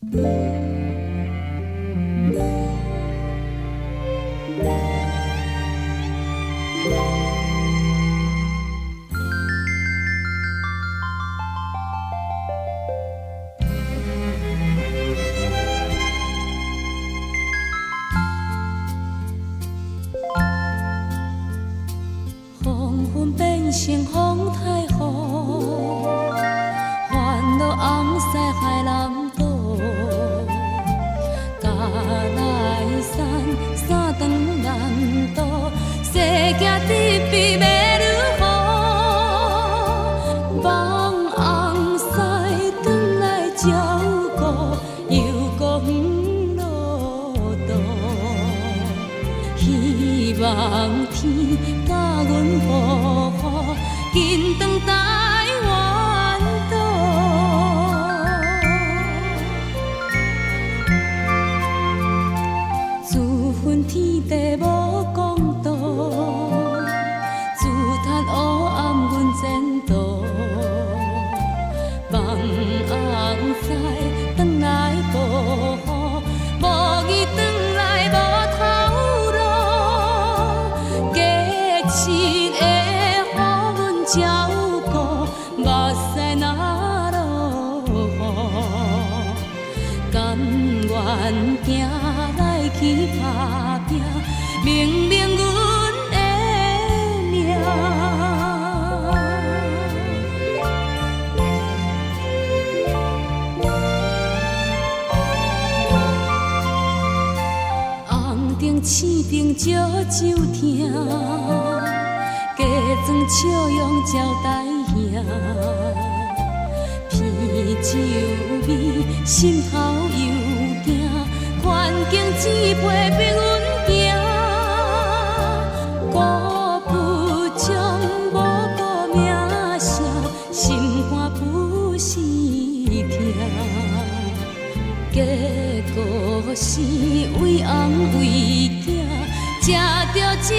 黄昏变成风太雨，烦恼红西海南岛。甲来山，山长难渡，世界得比要愈好。望红西转来照顾，又讲路途。希望天甲阮保护，紧转台湾岛。自恨天地无公道，自叹黑暗阮前途。望红西转来保护，无伊转来无头路。价钱会予阮照顾，目屎哪落雨？甘愿行来去打拼，明明阮的命。红灯试灯照酒听，加装笑容招待兄。啤酒味，心头又惊，环境只陪逼阮行。顾不将，无顾名声，心肝不是疼。结果是为翁为囝，吃着这。